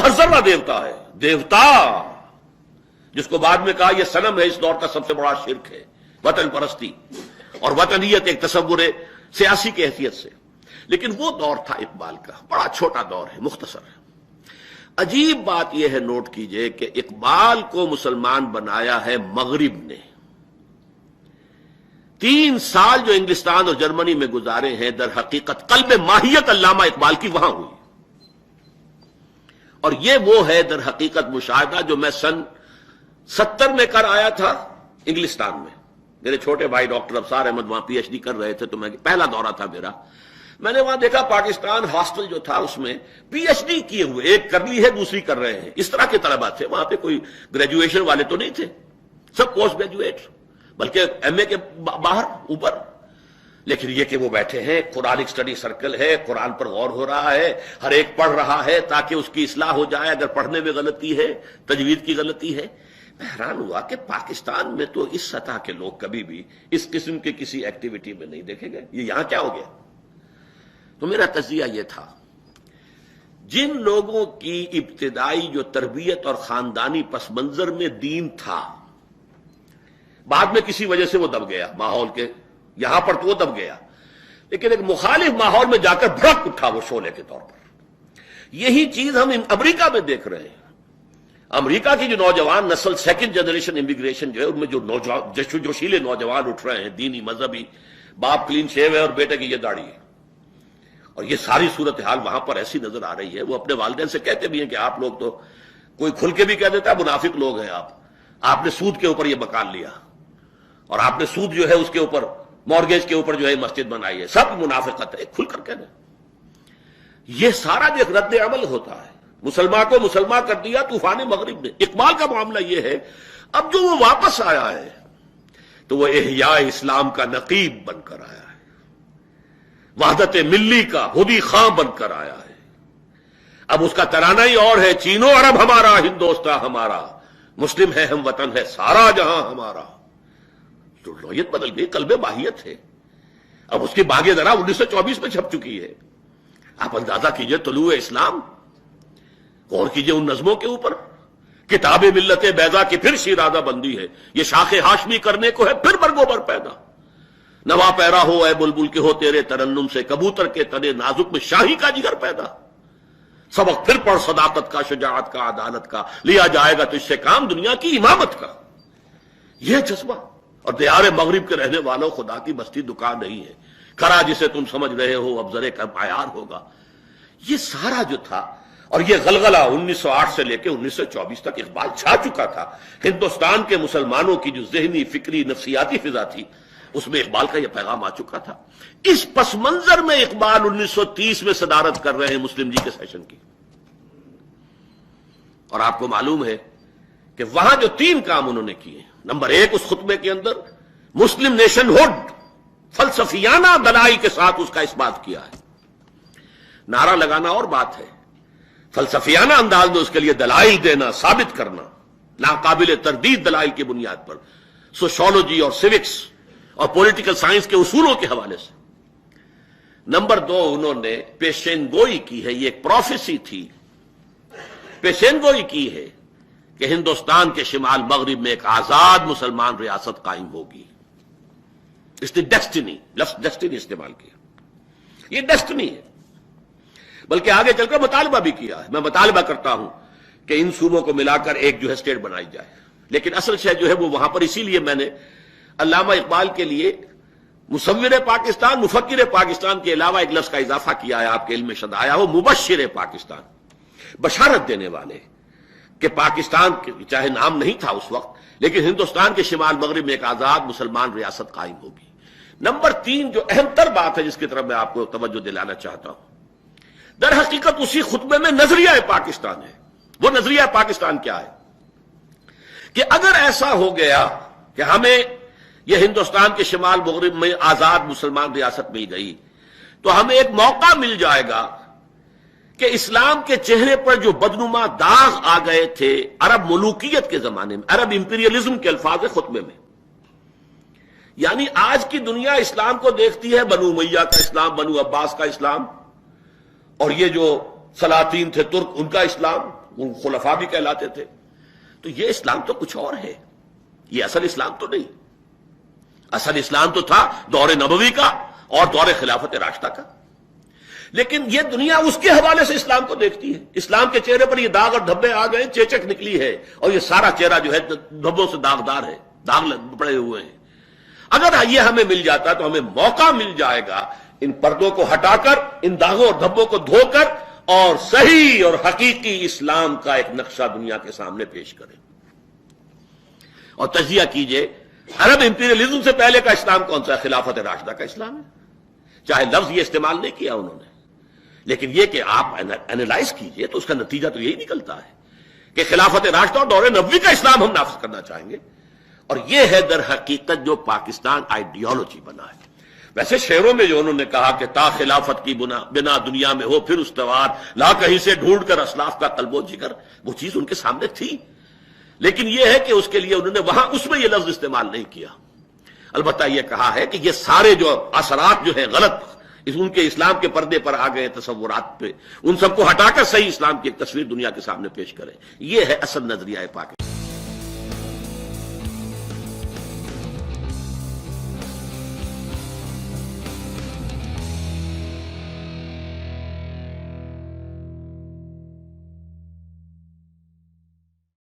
ہر ذرہ دیوتا ہے، دیوتا جس کو بعد میں کہا یہ صنم ہے، اس دور کا سب سے بڑا شرک ہے، وطن پرستی اور وطنیت ایک تصور سیاسی کی حیثیت سے۔ لیکن وہ دور تھا اقبال کا، بڑا چھوٹا دور ہے، مختصر ہے۔ عجیب بات یہ ہے، نوٹ کیجئے کہ اقبال کو مسلمان بنایا ہے مغرب نے۔ 3 سال جو انگلستان اور جرمنی میں گزارے ہیں، در حقیقت قلب ماہیت علامہ اقبال کی وہاں ہوئی، اور یہ وہ ہے در حقیقت مشاہدہ جو میں سن 70 میں کر آیا تھا انگلستان میں۔ میرے چھوٹے بھائی ڈاکٹر ابصار احمد وہاں پی ایچ ڈی کر رہے تھے، تو میں پہلا دورہ تھا میرا، میں نے وہاں دیکھا پاکستان ہاسٹل جو تھا اس میں پی ایچ ڈی کیے ہوئے، ایک کر لی ہے دوسری کر رہے ہیں، اس طرح کے طلباء تھے وہاں پہ، کوئی گریجویشن والے تو نہیں تھے، سب پوسٹ گریجویٹ، بلکہ ایم اے کے باہر اوپر۔ لیکن یہ کہ وہ بیٹھے ہیں، قرآنک سٹڈی سرکل ہے، قرآن پر غور ہو رہا ہے، ہر ایک پڑھ رہا ہے تاکہ اس کی اصلاح ہو جائے اگر پڑھنے میں غلطی ہے، تجوید کی غلطی ہے۔ میں حیران ہوا کہ پاکستان میں تو اس سطح کے لوگ کبھی بھی اس قسم کے کسی ایکٹیویٹی میں نہیں دیکھے گئے، یہ یہاں کیا ہو گیا؟ تو میرا تجزیہ یہ تھا، جن لوگوں کی ابتدائی جو تربیت اور خاندانی پس منظر میں دین تھا، بعد میں کسی وجہ سے وہ دب گیا ماحول کے، یہاں پر تو وہ دب گیا، لیکن ایک مخالف ماحول میں جا کر بھڑک اٹھا وہ شعلے کے طور پر۔ یہی چیز ہم امریکہ میں دیکھ رہے ہیں۔ امریکہ کی جو نوجوان نسل، 2nd جنریشن امیگریشن جو ہے، ان میں جو جوشیلے نوجوان اٹھ رہے ہیں، دینی مذہبی، باپ کلین شیو ہے اور بیٹے کی یہ داڑھی ہے، اور یہ ساری صورتحال وہاں پر ایسی نظر آ رہی ہے۔ وہ اپنے والدین سے کہتے بھی ہیں کہ آپ لوگ تو، کوئی کھل کے بھی کہہ دیتا ہے منافق لوگ ہیں آپ نے سود کے اوپر یہ مکان لیا، اور آپ نے سود جو ہے اس کے اوپر، مارگیج کے اوپر جو ہے مسجد بنائی ہے، سب منافقت ہے، کھل کر کہنا۔ یہ سارا جو ایک رد عمل ہوتا ہے، مسلمان کو مسلمان کر دیا طوفان مغرب نے۔ اقبال کا معاملہ یہ ہے، اب جو وہ واپس آیا ہے تو وہ احیاء اسلام کا نقیب بن کر آیا ہے، وحدت ملی کا ہدی خاں بن کر آیا ہے۔ اب اس کا ترانہ ہی اور ہے، چین و عرب ہمارا، ہندوستاں ہمارا، مسلم ہے ہم وطن ہے سارا جہاں ہمارا۔ تو نوعیت بدل گئی، قلب ماہیت ہے۔ اب اس کی باغ درا 1924 میں چھپ چکی ہے۔ آپ اندازہ کیجئے طلوع اسلام، غور کیجئے ان نظموں کے اوپر، کتاب ملت بیضا کی پھر شیرازہ بندی ہے، یہ شاخ ہاشمی کرنے کو ہے پھر برگو بر پیدا، نوا پیرا ہو اے بلبل کے ہو تیرے ترنم سے، کبوتر کے تنے نازک میں شاہی کا جگر پیدا، سبق پھر پڑھ صداقت کا، شجاعت کا، عدالت کا، لیا جائے گا تو اس سے کام دنیا کی امامت کا۔ یہ جذبہ، اور دیار مغرب کے رہنے والوں، خدا کی بستی دکان نہیں ہے، کھرا جسے تم سمجھ رہے ہو اب ذرے کا معیار ہوگا۔ یہ سارا جو تھا، اور یہ غلغلہ 1908 سے لے کے 1924 تک اقبال چھا چکا تھا۔ ہندوستان کے مسلمانوں کی جو ذہنی، فکری، نفسیاتی فضا تھی، اس میں اقبال کا یہ پیغام آ چکا تھا۔ اس پس منظر میں اقبال 1930 میں صدارت کر رہے ہیں مسلم لیگ کے سیشن کی، اور آپ کو معلوم ہے کہ وہاں جو 3 کام انہوں نے کیے، نمبر 1، اس خطبے کے اندر مسلم نیشن ہوڈ فلسفیانہ دلائل کے ساتھ اس کا اثبات کیا ہے۔ نعرہ لگانا اور بات ہے، فلسفیانہ انداز میں اس کے لیے دلائل دینا، ثابت کرنا، ناقابل تردید دلائل کی بنیاد پر، سوشولوجی اور سیوکس اور پولیٹیکل سائنس کے اصولوں کے حوالے سے۔ نمبر 2، انہوں نے پیشین گوئی کی ہے، یہ ایک پروفیسی تھی، پیشین گوئی کی ہے کہ ہندوستان کے شمال مغرب میں ایک آزاد مسلمان ریاست قائم ہوگی۔ اس نے ڈیسٹنی، لفظ ڈیسٹنی استعمال کیا، یہ ڈیسٹنی ہے۔ بلکہ آگے چل کر مطالبہ بھی کیا ہے، میں مطالبہ کرتا ہوں کہ ان صوبوں کو ملا کر ایک جو ہے اسٹیٹ بنائی جائے۔ لیکن اصل شے جو ہے وہ وہاں پر، اسی لیے میں نے علامہ اقبال کے لیے مصور پاکستان، مفکر پاکستان کے علاوہ ایک لفظ کا اضافہ کیا ہے، آپ کے علم میں شد آیا ہو، مبشر پاکستان، بشارت دینے والے، کہ پاکستان چاہے نام نہیں تھا اس وقت، لیکن ہندوستان کے شمال مغرب میں ایک آزاد مسلمان ریاست قائم ہوگی۔ نمبر 3، جو اہم تر بات ہے جس کی طرف میں آپ کو توجہ دلانا چاہتا ہوں، در حقیقت اسی خطبے میں نظریہ پاکستان ہے۔ وہ نظریہ پاکستان کیا ہے کہ اگر ایسا ہو گیا کہ ہمیں یہ ہندوستان کے شمال مغرب میں آزاد مسلمان ریاست مل گئی، تو ہمیں ایک موقع مل جائے گا کہ اسلام کے چہرے پر جو بدنما داغ آ گئے تھے عرب ملوکیت کے زمانے میں، عرب امپیریلزم کے الفاظ خطبے میں، یعنی آج کی دنیا اسلام کو دیکھتی ہے بنو امیہ کا اسلام، بنو عباس کا اسلام، اور یہ جو سلاطین تھے ترک، ان کا اسلام، وہ خلفاء بھی کہلاتے تھے. تو یہ اسلام تو کچھ اور ہے، یہ اصل اسلام تو نہیں. اصل اسلام تو تھا دور نبوی کا اور دور خلافت راشدہ کا. لیکن یہ دنیا اس کے حوالے سے اسلام کو دیکھتی ہے. اسلام کے چہرے پر یہ داغ اور دھبے آ گئے، چیچک نکلی ہے، اور یہ سارا چہرہ جو ہے دھبوں سے داغدار ہے، داغ پڑے ہوئے ہیں. اگر یہ ہمیں مل جاتا تو ہمیں موقع مل جائے گا ان پردوں کو ہٹا کر، ان داغوں اور دھبوں کو دھو کر، اور صحیح اور حقیقی اسلام کا ایک نقشہ دنیا کے سامنے پیش کریں. اور تجزیہ کیجئے، عرب امپیریلزم سے پہلے کا اسلام کون سا ہے؟ خلافت راشدہ کا اسلام ہے. چاہے لفظ یہ استعمال نہیں کیا انہوں نے، لیکن یہ کہ آپ اینالائز کیجئے تو اس کا نتیجہ تو یہی نکلتا ہے کہ خلافت راشدہ اور دور نبوی کا اسلام ہم نافذ کرنا چاہیں گے. اور یہ ہے در حقیقت جو پاکستان آئیڈیالوجی بنا ہے. ویسے شعروں میں جو انہوں نے کہا کہ تا خلافت کی بنا دنیا میں ہو پھر استوار، لا کہیں سے ڈھونڈ کر اسلاف کا قلب و جگر، وہ چیز ان کے سامنے تھی. لیکن یہ ہے کہ اس کے لیے انہوں نے وہاں اس میں یہ لفظ استعمال نہیں کیا. البتہ یہ کہا ہے کہ یہ سارے جو اثرات جو ہیں غلط ان کے اسلام کے پردے پر آ گئے تصورات پہ، ان سب کو ہٹا کر صحیح اسلام کی ایک تصویر دنیا کے سامنے پیش کریں. یہ ہے اصل نظریہ پاکستان.